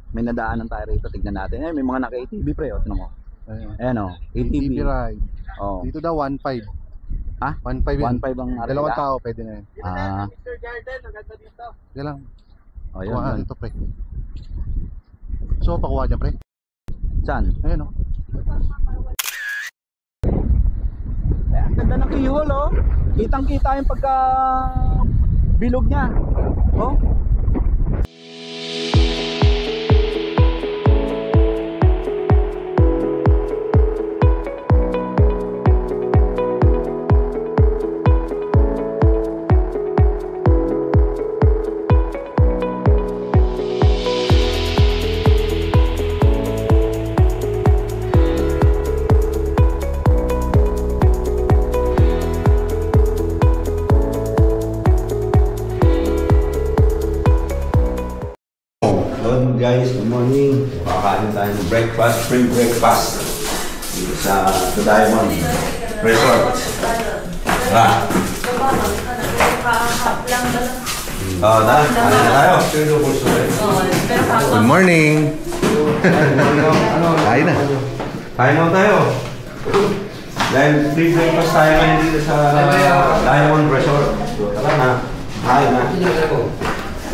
May nadaanan tayo rito, tignan natin. May mga naka-ATV pre, tignan mo. Ayan o, ATV ride. Oh. Dito daw 1.5. Ha? 1.5 yun. 1.5 ang arila. Dalawang tao pwede na yun. Mr. Garden, maganda dito. Yan lang. Oh, yun, Kuha yun. dito pre. So pakuha dyan pre. Saan? Ayan o. Ang ganda ng keyhole oh. Kitang kita yung pagka bilog niya. Oh. Guys, good morning. Kakain tayo ng breakfast, free breakfast dito sa The Diamond Resort. Ah. Oh, kain na tayo. Good morning. Kain na. Kain na tayo. Dahil free breakfast tayo ngayon dito sa Diamond Resort. So, tara na. Kain na.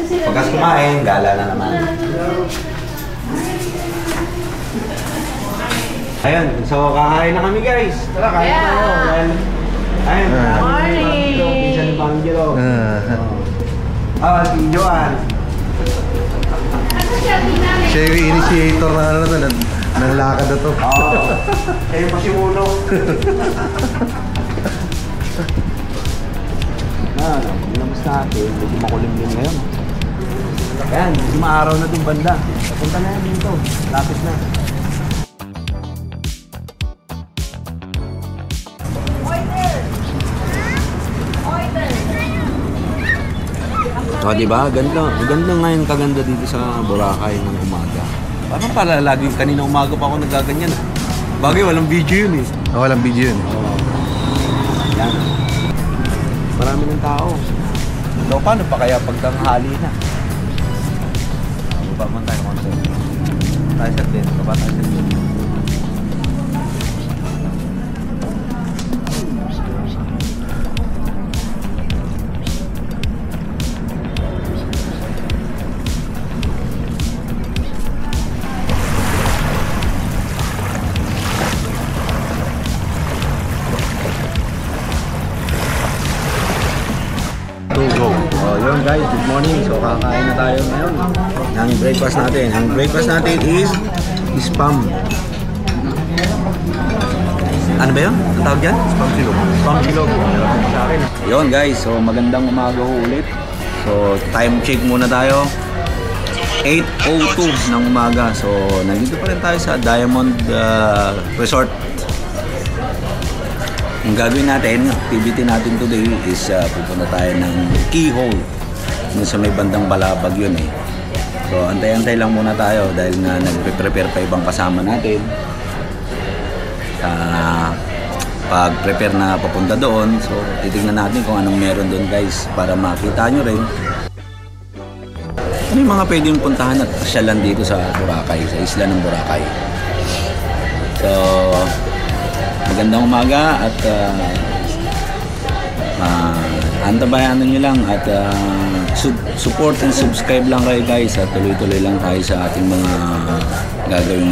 Pagkas kumain, gala na naman. Ayun, so kakain na kami guys. Tara, kain na tayo. Ayun. Morning! Pinsan ni Pangelo. Si Joan. Siya yung initiator na ano to, ng lakad na to. Siya yung pasimuno. Ginamos natin, medyo makulimlim ngayon. Ayan, medyo maaraw na itong banda. Punta na yan dito, lapit na. O diba, ganda ngayon kaganda dito sa Boracay ng umaga. Parang pala lagi kanina umaga pa ako nagaganyan. Bagay walang video yun eh. Walang video yun. Yan. Marami ng tao. So, paano pa kaya pagtanghali na? Baba man tayo konti. Tayo sa din, baba tayo sa din. Yun guys, good morning. So kakain na tayo ngayon ng breakfast natin. Ang breakfast natin is spam. Ano ba yun? Ang tawag dyan? Spam silog. Spam silog. Sa akin. Yun guys, so magandang umaga ho ulit. So time check muna tayo. 8:02 ng umaga. So nandito pa rin tayo sa Diamond Resort. Ang gagawin natin, activity natin today is pupunta tayo ng keyhole. Sa may bandang Balabag yun eh. So antay-antay lang muna tayo dahil na nagpe-prepare pa ibang kasama natin. Pag-prepare na papunta doon, so titignan natin kung anong meron doon guys para makita nyo rin. Ano yung mga pwedeng puntahan at pasyalan dito sa Boracay, sa isla ng Boracay. So magandang umaga at antabayan nyo lang at support and subscribe lang kayo guys at tuloy-tuloy lang tayo sa ating mga gagawing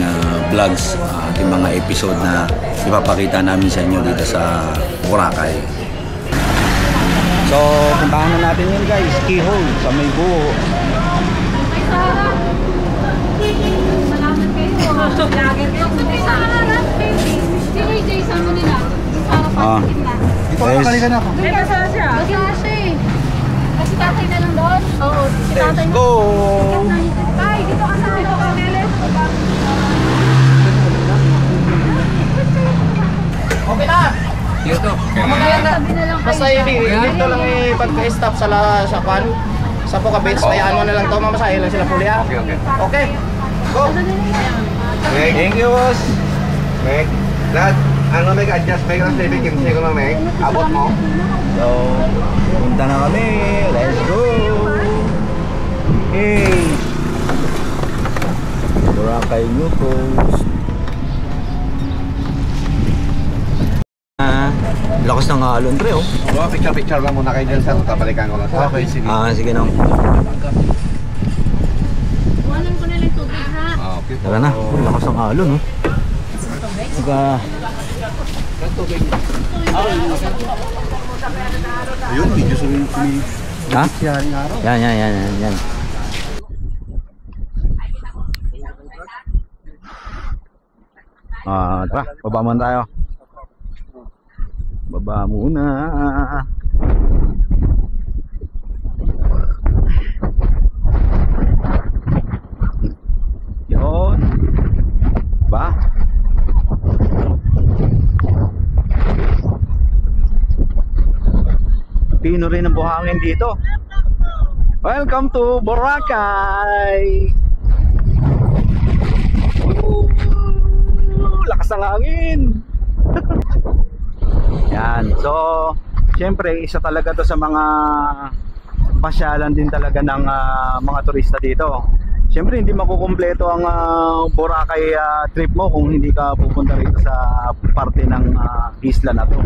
vlogs, ating mga episode na ipapakita namin sa inyo dito sa Boracay. So puntahan na natin yun guys, keyhole sa may buo. Salamat kayo. Lagi kayo sa harap. Si Jason mo nila. Dito ka kalikan ako. May basa siya. Basa siya eh. Kasi tatay na lang doon. Oo. Si tatay na. Go! Tay, dito ka sa dito ka, Meles. Okay na! Dito. Basta dito lang ipagka-stop sa pan. Sa Poca Beach, kayaan mo na lang to, mamasahe lang sila puli ha. Okay. Okay, go! Thank you boss. Meg, Dad, ano Meg, adjust Meg ang saving kimchi ko na Meg. Abot mo. So, punta na kami. Let's go! Hey! Boracay New Coast. Lakas ng alon pre oh. Picture lang muna kayo dyan sir. Kapalikan ko lang sir. Okay, sige. Sige na. Kuhanan ko na lang tubig ha. Okay. Tara na. Lakas ng alon oh. Saka Ayun, video sumi. ha? Yan nga araw. Yan. Tara, baba muna tayo. Baba muna. Yun. Ba? Pino rin ang buhangin dito. Welcome to Boracay. Lakas ng hangin. Yan. So, syempre isa talaga to sa mga pasyalan din talaga ng mga turista dito. Syempre hindi makukumpleto ang Boracay trip mo kung hindi ka pupunta rito sa parte ng isla na to.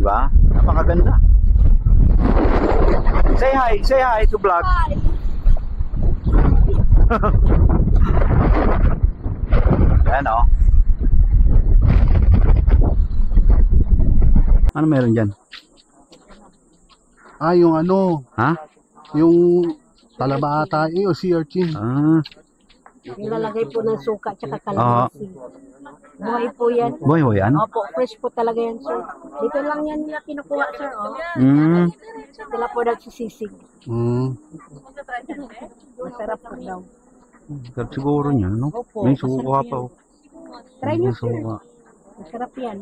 Diba? Napakaganda. Say hi to vlog. Yan o. Ano meron dyan? Yung ano, Ha? yung talaba ata o sea urchin. Nilalagay po ng suka at kalamansi. Buhay po yan. Boy ho yan? Opo, fresh po talaga yan, sir. Dito lang yan nila kinukuha, sir. Oh. Sila po nagsisisig. Masarap po daw. Sarap siguro niya, no? Opo, May suka pa. Try nyo, sir. Suka. Masarap yan.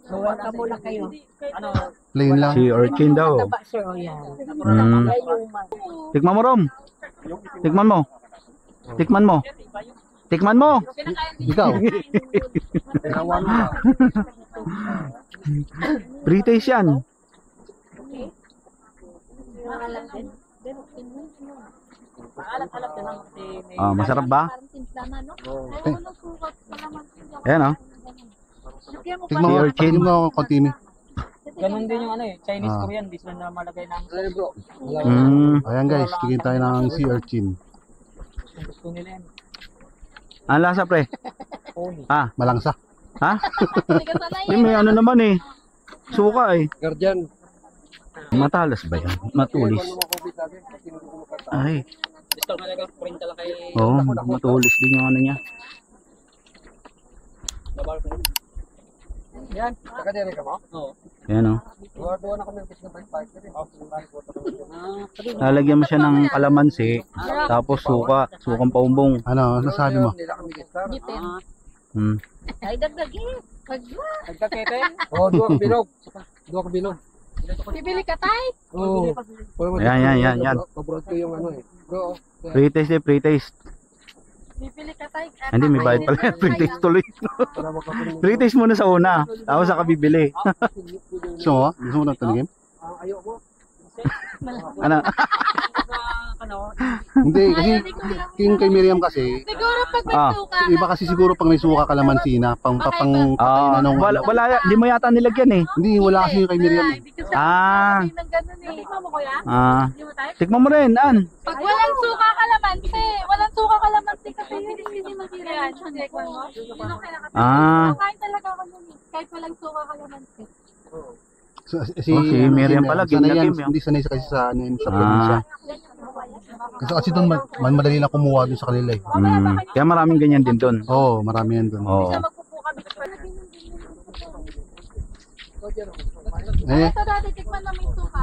Suka muna kayo. Plain lang. Si urchin daw. Mataba, sir. O yan. Mm. Yan yung Tikman mo, Rom. Tikman mo. Tikman mo. Tikman mo. Ikaw. Pre-taste yan. Masarap ba? Ayan oh. Tignan mo, urchin. tignan mo ako konti. Ganun din yung ano eh, Chinese Korean, di sila na malagay ng Ayan guys, tignan tayo ng sea urchin. gusto nila yan. Ang lasa pre? Malangsa. Ha? May ano naman eh. Suka eh. Guardian. Matalas ba yan? Matulis. Ay. Gusto ka talaga print lang kay Oo, matulis din yung ano niya. Babal ko. Yan, nakadiri ka mo? Oo. Ayan oh. Doon ako ng business ng park din. Lalagyan mo siya ng kalamansi, tapos suka, sukang paumbong. Ano sabi mo? Ay, dagdagin. Pagwa. Nagkakete? Oo, duwag bilog. Duwag bilog. Bibili ka tayo? Oo. Yan. Pabrod ko yung ano eh. Bro, Pre-taste eh, pre-taste. Bibili ka tayo? Hindi, may bayad pala yan. Pre-taste tuloy. Pre-taste muna sa una, tapos saka bibili. So, gusto mo na taligim? Ano? Hindi, kasi yung kay Miriam kasi, Siguro pag may suka. iba kasi siguro pag may suka kalamansi na, pang patay na nung... Wala, di mo yata nilagyan eh. Hindi, wala kasi yung kay Miriam. Ah. Tikman mo kuya? Ah. Hindi mo tayo? Tikman mo rin, An. Pag walang suka kalamansi. Walang suka kalamansi kasi hindi mag-ilan. Tikman mo? Kain talaga ako nun eh. Kahit walang suka kalamansi. Si Miriam pala, ginagim yun. Hindi sanay kasi sa probinsya. Kasi doon madali lang kumuha doon sa kanila eh. Kaya maraming ganyan din doon. Oo, marami yan doon. Oo. Ito dati, tikman na may suka.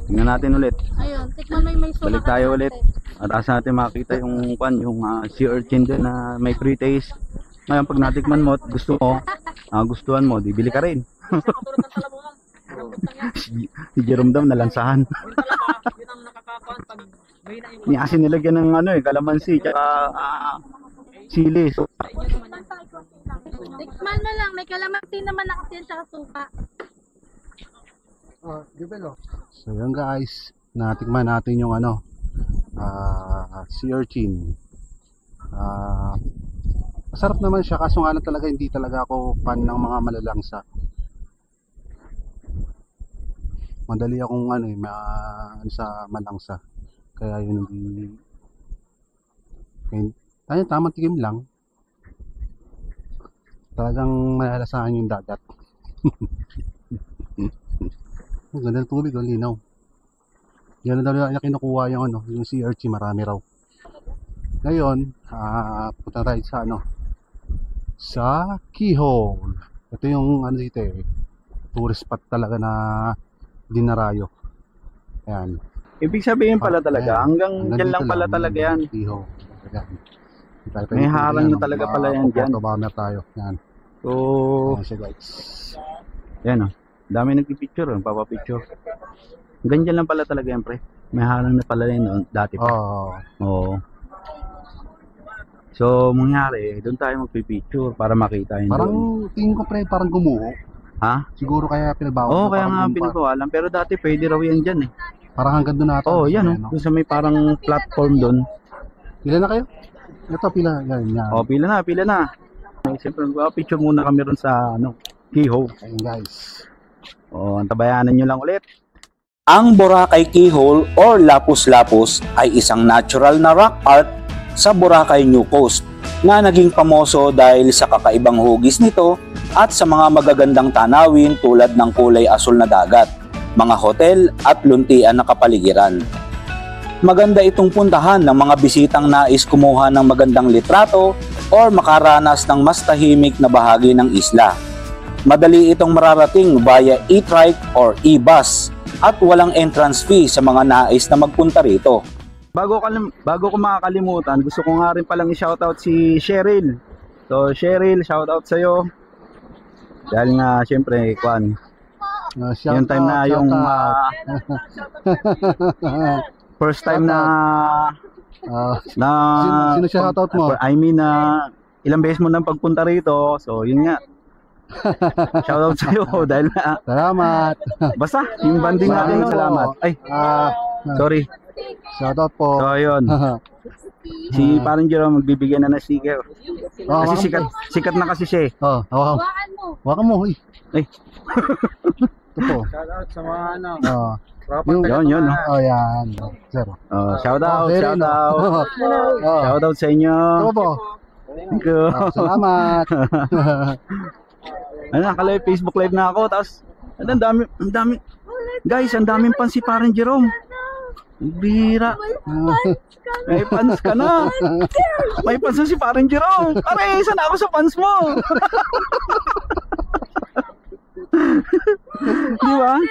Tingnan natin ulit. Ayun, tikman mo yung may suka. Balik tayo ulit. At asa natin makita yung sea urchin din na may pre-taste. Ngayon pag natikman mo at gusto mo, gustuhan mo, di bili ka rin. Si Jerome daw nalansahan. Ni asin nilagyan ng kalamansi tsaka sili. So, Tikman mo lang, may kalamansi naman na kasi tsaka suka. So yun guys, natikman natin yung sea urchin. Masarap naman siya, kaso nga lang talaga hindi talaga ako fan ng mga malalangsa. Madali akong sa malangsa. Kaya yun hindi. Ayun, tamang tikim lang. Talagang malalasahan yung dagat. Ang ganda ng tubig, ang linaw. Yan na daw na kinukuha yung sea urchin, marami raw. Ngayon, punta tayo sa Keyhole. Ito yung dito tourist spot talaga na dinarayo. Ayan. Ibig sabihin pala talaga, hanggang dyan lang pala talaga yan. Keyhole. Ayan. May harang na talaga pala yan dyan. Bomber tayo. Ayan. So, ayan siya guys. Ayan dami nagpipicture, papapicture. Hanggang dyan lang pala talaga yan, pre. May harang na pala yan dati pa. Oo. So, mangyari, doon tayo magpipicture para makita yun. Parang, tingin ko pre, parang gumuho. Ha? Siguro kaya pinagbawa. Oo, kaya nga pinagbawalan. Pero dati pwede raw yan dyan eh. Parang hanggang doon natin. Oo, yan doon sa may parang platform doon. Pila na kayo? Ito, pila. Yan. Oo, pila na. Siyempre, magpapicture muna kami ron sa Keyhole. Ayun guys. Oo, antabayanan nyo lang ulit. Ang Boracay Keyhole or Lapus-Lapus ay isang natural na rock art sa Boracay New Coast na naging pamoso dahil sa kakaibang hugis nito at sa mga magagandang tanawin tulad ng kulay asul na dagat, mga hotel at luntian na kapaligiran. Maganda itong puntahan ng mga bisitang nais kumuha ng magandang litrato or makaranas ng mas tahimik na bahagi ng isla. Madali itong mararating via e-trike or e-bus at walang entrance fee sa mga nais na magpunta rito. Bago ko makakalimutan, gusto ko nga rin palang i-shoutout si Cheryl. So Cheryl, shoutout sa'yo. Dahil nga syempre, yung time na yung first time na sino shoutout mo? I mean, ilang beses mo nang pagpunta rito. So yun nga. Shoutout sa'yo dahil na. Salamat. Basta, yung banding natin, salamat. Ay, sorry. Shoutout po. So yun. Si parang Jerome magbibigyan na ng sticker. Kasi sikat na kasi siya eh. Hawakan mo. Ay. Ito po. Shoutout sa mga Yun. Yan. Zero. Shoutout. Shoutout sa inyo. Ito po. Thank you. Salamat. Nakalive Facebook live na ako. Tapos, ang dami. Guys, ang daming fans si parang Jerome. Bira. May fans ka na. May fans na si parang Jerome. Pare, sana ako sa fans mo. Di ba?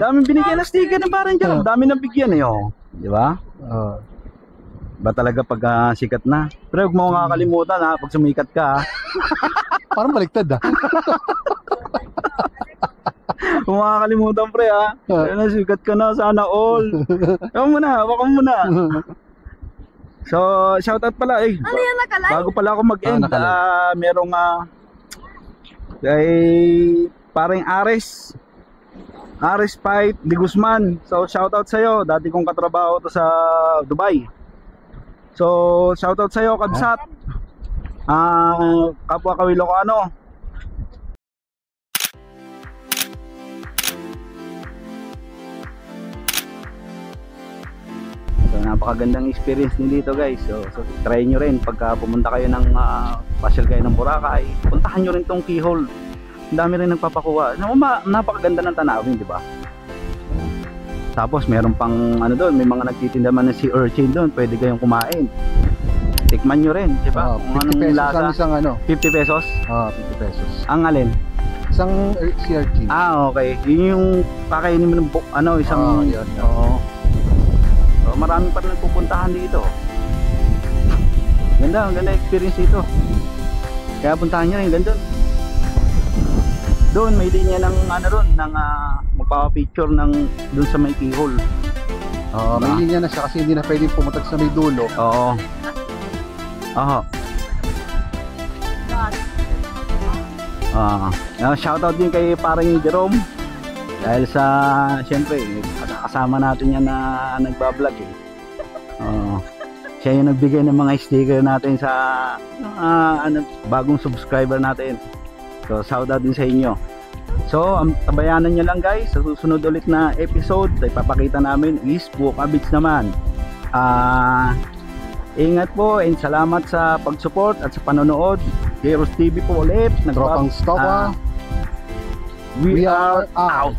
Daming binigyan na sticker ng parang Jerome. Dami na bigyan eh. Di ba? Ba talaga pag sikat na. Pero huwag mo kakalimutan pag sumikat ka. Parang baliktad Kung makakalimutan pre Kaya sikat ka na, sana all. Waka mo na. So, shoutout pala bago pala ako mag-end, merong kay parang Ares Fight de Guzman. So, shoutout sa'yo. Dati kong katrabaho to sa Dubai. So, shoutout sa'yo, Kabsat. Kapwa Kawilocano. So, napakagandang experience din dito guys. So try nyo rin pagka pumunta kayo ng pasyal kayo ng Boracay, puntahan nyo rin tong Keyhole. Ang dami rin nagpapakuha. Napakaganda ng tanawin, di ba? Tapos meron pang doon, may mga nagtitinda man ng sea urchin doon, pwede kayong kumain. Tikman nyo rin, di ba? 50 pesos ang isang 50 pesos? 50 pesos. Ang alin? Isang sea urchin. Okay. Yun yung kakainin mo ng isang yun. So, marami pa rin nagpupuntahan dito. Ganda experience dito. Kaya puntahan nyo rin, ganda. Doon may linya ng magpapapicture ng doon sa may Keyhole. May linya na siya kasi hindi na pwedeng pumunta sa may dulo. Oo. Shoutout din kay parang Jerome. Dahil sa, siyempre, kasama natin yan na nagbablog eh. Siya yung nagbigay ng mga sticker natin sa bagong subscriber natin. So shout out din sa inyo. So tabayanan nyo lang guys, sa susunod ulit na episode ay papakita namin is Buka Beach naman. Ingat po and salamat sa pag-support at sa panonood. Heroes TV po ulit. Tropang Stopa. We are out.